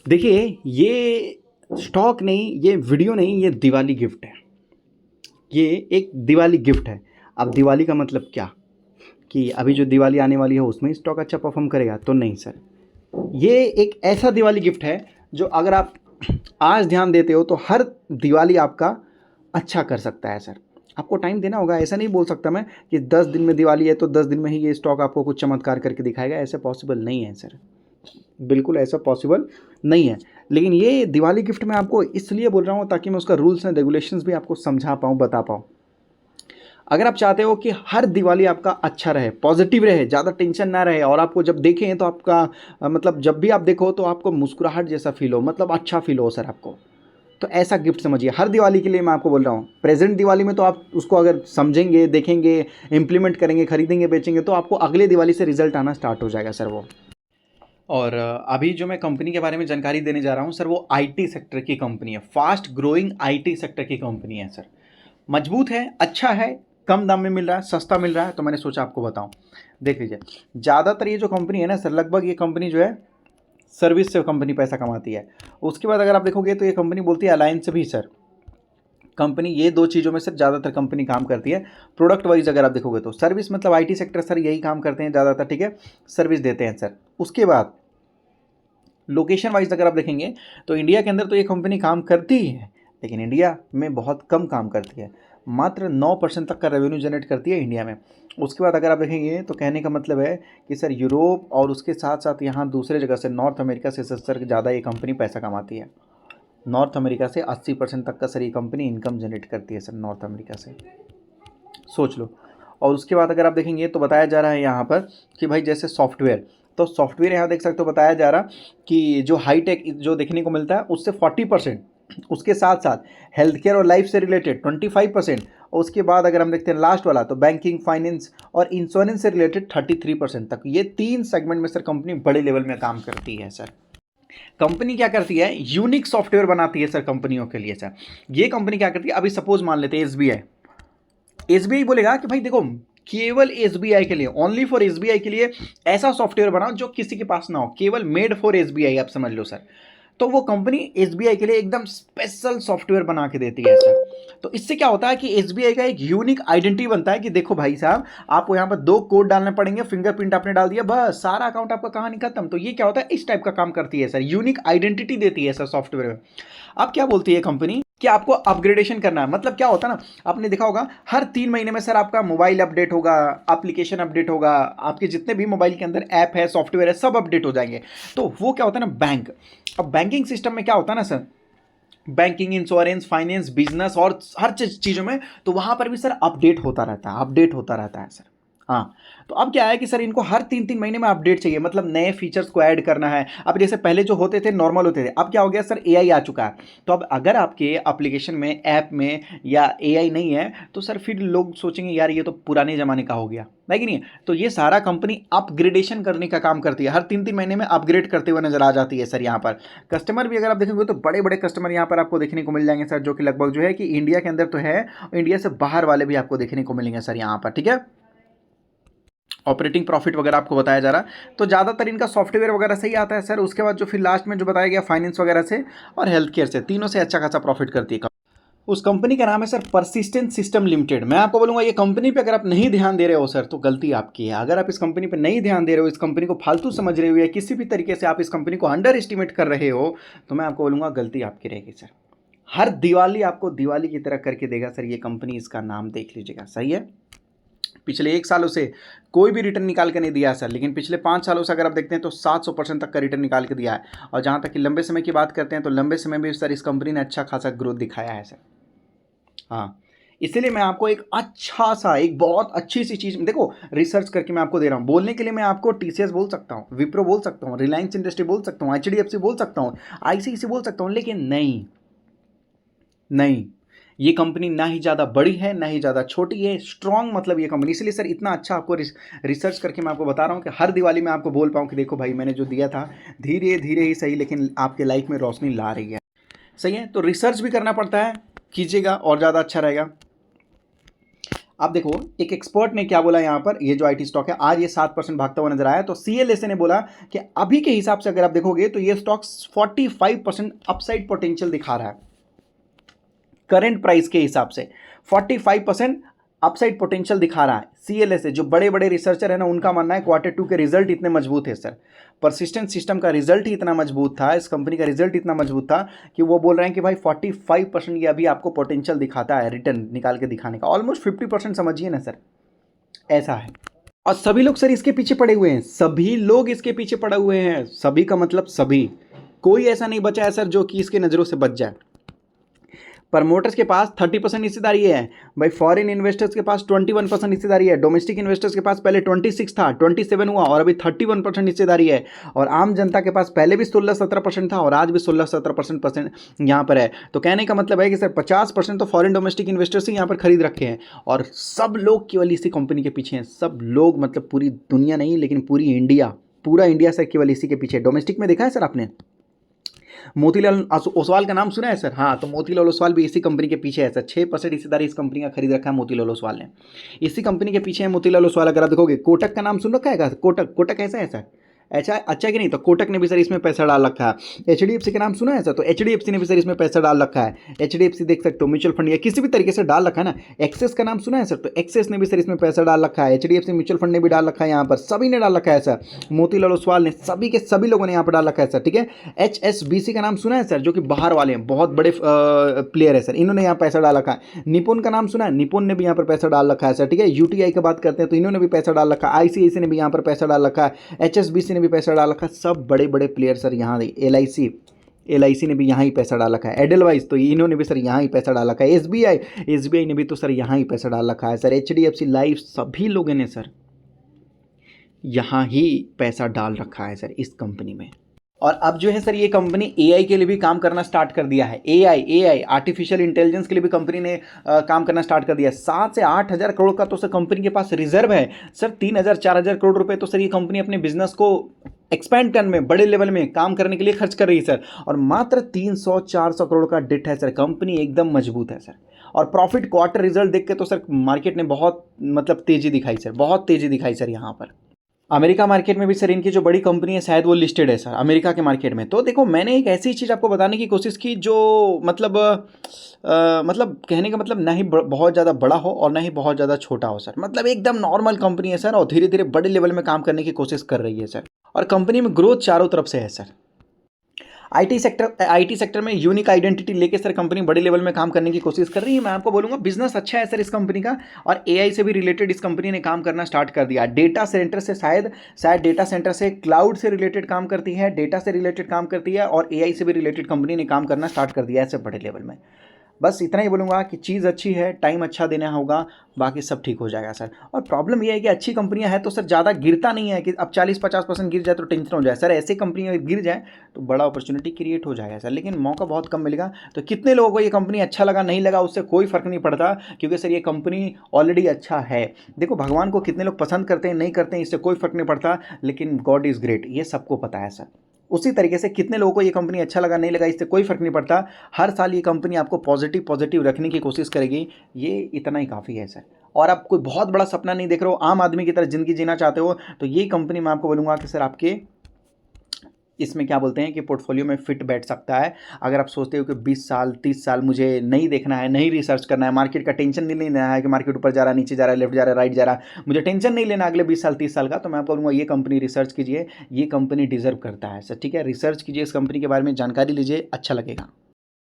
देखिए, ये स्टॉक नहीं, ये वीडियो नहीं, ये दिवाली गिफ्ट है। ये एक दिवाली गिफ्ट है। अब दिवाली का मतलब क्या, कि अभी जो दिवाली आने वाली है उसमें स्टॉक अच्छा परफॉर्म करेगा? तो नहीं सर। ये एक ऐसा दिवाली गिफ्ट है जो अगर आप आज ध्यान देते हो तो हर दिवाली आपका अच्छा कर सकता है सर। आपको टाइम देना होगा। ऐसा नहीं बोल सकता मैं कि 10 दिन में दिवाली है तो 10 दिन में ही ये स्टॉक आपको कुछ चमत्कार करके दिखाएगा। ऐसा पॉसिबल नहीं है सर, बिल्कुल ऐसा पॉसिबल नहीं है। लेकिन ये दिवाली गिफ्ट मैं आपको इसलिए बोल रहा हूँ ताकि मैं उसका रूल्स एंड रेगुलेशंस भी आपको समझा पाऊँ, बता पाऊँ। अगर आप चाहते हो कि हर दिवाली आपका अच्छा रहे, पॉजिटिव रहे, ज़्यादा टेंशन ना रहे, और आपको जब देखें तो आपका मतलब जब भी आप देखो तो आपको मुस्कुराहट जैसा फील हो, मतलब अच्छा फील हो सर आपको, तो ऐसा गिफ्ट समझिए। हर दिवाली के लिए मैं आपको बोल रहा हूँ। प्रेजेंट दिवाली में तो आप उसको अगर समझेंगे, देखेंगे, इंप्लीमेंट करेंगे, खरीदेंगे, बेचेंगे, तो आपको अगले दिवाली से रिजल्ट आना स्टार्ट हो जाएगा सर वो। और अभी जो मैं कंपनी के बारे में जानकारी देने जा रहा हूँ सर, वो आईटी सेक्टर की कंपनी है, फास्ट ग्रोइंग आईटी सेक्टर की कंपनी है सर। मजबूत है, अच्छा है, कम दाम में मिल रहा है, सस्ता मिल रहा है, तो मैंने सोचा आपको बताऊं। देख लीजिए, ज़्यादातर ये जो कंपनी है ना सर, लगभग ये कंपनी जो है सर्विस से कंपनी पैसा कमाती है। उसके बाद अगर आप देखोगे तो ये कंपनी बोलती है अलायंस भी सर। कंपनी ये दो चीज़ों में सर ज़्यादातर कंपनी काम करती है। प्रोडक्ट वाइज अगर आप देखोगे तो सर्विस मतलब आईटी सेक्टर सर यही काम करते हैं ज़्यादातर, ठीक है, सर्विस देते हैं सर। उसके बाद लोकेशन वाइज अगर आप देखेंगे तो इंडिया के अंदर तो ये कंपनी काम करती ही है, लेकिन इंडिया में बहुत कम काम करती है। मात्र 9% तक का रेवेन्यू जनरेट करती है इंडिया में। उसके बाद अगर आप देखेंगे तो कहने का मतलब है कि सर यूरोप और उसके साथ साथ यहाँ दूसरे जगह से नॉर्थ अमेरिका से सर ज़्यादा ये कंपनी पैसा कमाती है। नॉर्थ अमेरिका से 80% तक का सर ये कंपनी इनकम जनरेट करती है सर, नॉर्थ अमेरिका से, सोच लो। और उसके बाद अगर आप देखेंगे तो बताया जा रहा है यहाँ पर कि भाई जैसे सॉफ्टवेयर, तो सॉफ्टवेयर यहाँ देख सकते हो, बताया जा रहा कि जो हाईटेक जो देखने को मिलता है उससे 40%, उसके साथ साथ हेल्थ केयर और लाइफ से रिलेटेड 25%, और उसके बाद अगर हम देखते हैं लास्ट वाला तो बैंकिंग, फाइनेंस और इंश्योरेंस से रिलेटेड 33% तक। ये 3 सेगमेंट में सर कंपनी बड़े लेवल में काम करती है सर। कंपनी क्या करती है, यूनिक सॉफ्टवेयर बनाती है सर कंपनियों के लिए सर। ये कंपनी क्या करती है, अभी सपोज मान लेते हैं एसबीआई। एसबीआई बोलेगा कि भाई देखो, केवल एसबीआई के लिए, ओनली फॉर एसबीआई के लिए ऐसा सॉफ्टवेयर बनाओ जो किसी के पास ना हो, केवल मेड फॉर एसबीआई, आप समझ लो सर। तो वो कंपनी एसबीआई के लिए एकदम स्पेशल सॉफ्टवेयर बना के देती है सर। तो इससे क्या होता है कि एसबीआई का एक यूनिक आइडेंटिटी बनता है कि देखो भाई साहब, आपको यहाँ पर 2 कोड डालने पड़ेंगे, फिंगरप्रिंट आपने डाल दिया, बस सारा अकाउंट आपका कहानी खत्म। तो ये क्या होता है, इस टाइप का काम करती है सर, यूनिक आइडेंटिटी देती है सर सॉफ्टवेयर में। अब क्या बोलती है कंपनी कि आपको अपग्रेडेशन करना है, मतलब क्या होता है ना, आपने देखा होगा हर 3 महीने में सर आपका मोबाइल अपडेट होगा, एप्लीकेशन अपडेट होगा, आपके जितने भी मोबाइल के अंदर ऐप है, सॉफ्टवेयर है, सब अपडेट हो जाएंगे। तो वो क्या होता है ना, बैंक। अब बैंकिंग सिस्टम में क्या होता है ना sir, banking, insurance, finance, business और हर चीज़ों में, तो वहाँ पर भी सर अपडेट होता रहता है, अपडेट होता रहता है सर। हाँ, तो अब क्या है कि सर इनको हर 3-3 महीने में अपडेट चाहिए, मतलब नए फीचर्स को ऐड करना है। अब जैसे पहले जो होते थे नॉर्मल होते थे, अब क्या हो गया सर, एआई आ चुका है। तो अब अगर आपके एप्लीकेशन में, ऐप में या एआई नहीं है तो सर फिर लोग सोचेंगे यार ये तो पुराने ज़माने का हो गया है कि नहीं। तो ये सारा कंपनी अपग्रेडेशन करने का काम करती है, हर 3-3 महीने में अपग्रेड करते हुए नजर आ जाती है सर। यहाँ पर कस्टमर भी अगर आप देखेंगे तो बड़े बड़े कस्टमर यहाँ पर आपको देखने को मिल जाएंगे सर, जो कि लगभग जो है कि इंडिया के अंदर तो है, इंडिया से बाहर वाले भी आपको देखने को मिलेंगे सर यहाँ पर, ठीक है। ऑपरेटिंग प्रॉफिट वगैरह आपको बताया जा रहा है, तो ज़्यादातर इनका सॉफ्टवेयर वगैरह सही आता है सर। उसके बाद जो फिर लास्ट में जो बताया गया फाइनेंस वगैरह से और हेल्थ केयर से, तीनों से अच्छा खासा प्रॉफिट करती है। उस कंपनी का नाम है सर परसिस्टेंट सिस्टम लिमिटेड। मैं आपको बोलूंगा ये कंपनी पे अगर आप नहीं ध्यान दे रहे हो सर तो गलती आपकी है। अगर आप इस कंपनी पे नहीं ध्यान दे रहे हो, इस कंपनी को फालतू समझ रहे हो या किसी भी तरीके से आप इस कंपनी को अंडर एस्टिमेट कर रहे हो, तो मैं आपको बोलूंगा गलती आपकी रहेगी सर। हर दिवाली आपको दिवाली की तरह करके देगा सर ये कंपनी, इसका नाम देख लीजिएगा, सही है। पिछले 1 सालों से कोई भी रिटर्न निकाल के नहीं दिया है सर, लेकिन पिछले 5 सालों से अगर आप देखते हैं तो 700% तक का रिटर्न निकाल के दिया है। और जहाँ तक कि लंबे समय की बात करते हैं तो लंबे समय में सर इस कंपनी ने अच्छा खासा ग्रोथ दिखाया है सर। हाँ, इसीलिए मैं आपको एक अच्छा सा, एक बहुत अच्छी सी चीज़ देखो, रिसर्च करके मैं आपको दे रहा हूँ। बोलने के लिए मैं आपको टीसीएस बोल सकता हूँ, विप्रो बोल सकता हूँ, रिलायंस इंडस्ट्री बोल सकता हूँ, एचडीएफसी बोल सकता हूँ, आईसीआईसी बोल सकता हूँ, लेकिन नहीं, नहीं, ये कंपनी ना ही ज़्यादा बड़ी है ना ही ज़्यादा छोटी है, स्ट्रॉन्ग मतलब ये कंपनी। इसलिए सर इतना अच्छा आपको रिसर्च करके मैं आपको बता रहा हूँ कि हर दिवाली में आपको बोल पाऊँ कि देखो भाई मैंने जो दिया था धीरे धीरे ही सही, लेकिन आपके लाइफ में रोशनी ला रही है, सही है। तो रिसर्च भी करना पड़ता है, कीजिएगा और ज़्यादा अच्छा रहेगा। अब देखो एक एक्सपर्ट ने क्या बोला यहाँ पर, ये जो आईटी स्टॉक है आज ये 7% भागता हुआ नजर आया, तो सीएलएसए ने बोला कि अभी के हिसाब से अगर आप देखोगे तो ये स्टॉक 45% अपसाइड पोटेंशियल दिखा रहा है करंट प्राइस के हिसाब से। 45% अपसाइड पोटेंशियल दिखा रहा है सीएलएसए। जो बड़े बड़े रिसर्चर है ना, उनका मानना है Q2 के रिजल्ट इतने मजबूत है सर, परसिस्टेंट सिस्टम का रिजल्ट ही इतना मजबूत था, इस कंपनी का रिजल्ट इतना मजबूत था कि वो बोल रहे हैं कि भाई 45% ये अभी आपको पोटेंशियल दिखाता है रिटर्न निकाल के दिखाने का, ऑलमोस्ट 50% समझिए ना सर, ऐसा है। और सभी लोग सर इसके पीछे पड़े हुए हैं, सभी लोग इसके पीछे पड़े हुए हैं, सभी का मतलब सभी, कोई ऐसा नहीं बचा है सर जो कि इसके नज़रों से बच जाए। प्रमोटर्स के पास 30% हिस्सेदारी है भाई, फॉरेन इन्वेस्टर्स के पास 21% हिस्सेदारी है, डोमेस्टिक इन्वेस्टर्स के पास पहले 26 था, 27 हुआ और अभी 31% हिस्सेदारी है, और आम जनता के पास पहले भी 16-17% था और आज भी 16-17% यहाँ पर है। तो कहने का मतलब है कि सर 50% तो फॉरेन डोमेस्टिक इन्वेस्टर्स ही यहाँ पर खरीद रखे हैं, और सब लोग केवल इसी कंपनी के पीछे हैं, सब लोग मतलब पूरी दुनिया नहीं लेकिन पूरी इंडिया, पूरा इंडिया सर केवल इसी के पीछे। डोमेस्टिक में देखा है सर आपने, मोतीलाल ओसवाल का नाम सुना है सर? हाँ, तो मोतीलाल ओसवाल भी इसी कंपनी के पीछे है सर, 6% हिस्सेदारी इस कंपनी का खरीद रखा है मोतीलाल ओसवाल ने, इसी कंपनी के पीछे है मोतीलाल ओसवाल। अगर आप देखोगे कोटक का नाम सुन रखा है, कोटक ऐसा है सर, अच्छा कि नहीं, तो कोटक ने भी सर इसमें पैसा डाल रखा है। एचडीएफसी का नाम सुना है सर, तो एचडीएफसी ने भी सर इसमें पैसा डाल रखा है, एचडीएफसी देख सकते हो म्यूचुअल फंड या किसी भी तरीके से डाल रखा है ना। एक्सेस का नाम सुना है सर, तो एक्सेस ने भी सर इसमें पैसा डाल रखा है, एचडीएफसी म्यूचुअल फंड ने भी डाल रखा है, यहाँ पर सभी ने डाल रखा है सर, मोतीलाल ओसवाल ने, सभी के सभी लोगों ने यहाँ पर डाल रखा है सर, ठीक है। एचएसबीसी का नाम सुना है सर, जो कि बाहर वाले हैं, बहुत बड़े प्लेयर है सर, इन्होंने यहाँ पैसा डाल रखा है। निपुण का नाम सुना है, निपुण ने भी यहाँ पर पैसा डाल रखा है सर, ठीक है। यूटीआई की बात करते हैं तो इन्होंने भी पैसा डाल रखा है, आईसीआईसी ने भी यहाँ पर पैसा डाल रखा है, एचएसबीसी ने भी पैसा डाल रखा है, सब बड़े बड़े प्लेयर सर यहाँ। एलआईसी ने भी यहाँ ही पैसा डाल रखा है, एडलवाइज तो इन्होंने भी सर यहाँ ही पैसा डाल रखा है, एसबीआई ने भी तो सर यहाँ ही पैसा डाल रखा है सर, एचडीएफसी लाइफ, सभी लोगों ने सर यहाँ ही पैसा डाल रखा है सर इस कंपनी में। और अब जो है सर ये कंपनी एआई के लिए भी काम करना स्टार्ट कर दिया है, एआई आर्टिफिशियल इंटेलिजेंस के लिए भी कंपनी ने काम करना स्टार्ट कर दिया है। 7 से 8 हज़ार करोड़ का तो सर कंपनी के पास रिजर्व है सर, 3,000-4,000 करोड़ रुपए तो सर ये कंपनी अपने बिजनेस को एक्सपेंड करने में, बड़े लेवल में काम करने के लिए खर्च कर रही है सर, और मात्र 300-400 करोड़ का डेट है सर, कंपनी एकदम मजबूत है सर। और प्रॉफिट क्वार्टर रिजल्ट देख के तो सर मार्केट ने बहुत मतलब तेज़ी दिखाई सर, बहुत तेज़ी दिखाई सर यहाँ पर। अमेरिका मार्केट में भी सर इनकी जो बड़ी कंपनी है शायद वो लिस्टेड है सर अमेरिका के मार्केट में। तो देखो मैंने एक ऐसी चीज़ आपको बताने की कोशिश की जो मतलब कहने का मतलब ना ही बहुत ज़्यादा बड़ा हो और ना ही बहुत ज़्यादा छोटा हो सर, मतलब एकदम नॉर्मल कंपनी है सर, और धीरे धीरे बड़े लेवल में काम करने की कोशिश कर रही है सर, और कंपनी में ग्रोथ चारों तरफ से है सर। आईटी सेक्टर में यूनिक आइडेंटिटी लेके सर कंपनी बड़े लेवल में काम करने की कोशिश कर रही है। मैं आपको बोलूँगा बिजनेस अच्छा है सर इस कंपनी का, और एआई से भी रिलेटेड इस कंपनी ने काम करना स्टार्ट कर दिया। डेटा सेंटर से शायद डेटा सेंटर से क्लाउड से रिलेटेड काम करती है, डेटा से रिलेटेड काम करती है, और एआई से भी रिलेटेड कंपनी ने काम करना स्टार्ट कर दिया है सर बड़े लेवल में। बस इतना ही बोलूँगा कि चीज़ अच्छी है, टाइम अच्छा देना होगा, बाकी सब ठीक हो जाएगा सर। और प्रॉब्लम ये है कि अच्छी कंपनियां हैं तो सर ज़्यादा गिरता नहीं है कि अब 40-50% गिर जाए तो टेंशन हो जाए सर, ऐसे कंपनियां गिर जाए तो बड़ा अपॉर्चुनिटी क्रिएट हो जाएगा सर, लेकिन मौका बहुत कम मिलेगा। तो कितने लोगों को ये कंपनी अच्छा लगा नहीं लगा उससे कोई फ़र्क नहीं पड़ता, क्योंकि सर ये कंपनी ऑलरेडी अच्छा है। देखो भगवान को कितने लोग पसंद करते हैं नहीं करते हैं इससे कोई फ़र्क नहीं पड़ता, लेकिन गॉड इज़ ग्रेट ये सबको पता है सर। उसी तरीके से कितने लोगों को ये कंपनी अच्छा लगा नहीं लगा इससे कोई फ़र्क नहीं पड़ता, हर साल ये कंपनी आपको पॉजिटिव रखने की कोशिश करेगी, ये इतना ही काफ़ी है सर। और आप कोई बहुत बड़ा सपना नहीं देख रहे हो, आम आदमी की तरह ज़िंदगी जीना चाहते हो, तो ये कंपनी मैं आपको बोलूँगा कि सर आपके इसमें क्या बोलते हैं कि पोर्टफोलियो में फिट बैठ सकता है। अगर आप सोचते हो कि 20 साल 30 साल मुझे नहीं देखना है, नहीं रिसर्च करना है, मार्केट का टेंशन नहीं लेना है कि मार्केट ऊपर जा रहा है नीचे जा रहा है लेफ्ट जा रहा है राइट जा रहा है, मुझे टेंशन नहीं लेना अगले 20 साल 30 साल का, तो मैं आपको बोलूँगा ये कंपनी रिसर्च कीजिए, ये कंपनी डिजर्व करता है सर, ठीक है। रिसर्च कीजिए, इस कंपनी के बारे में जानकारी लीजिए, अच्छा लगेगा।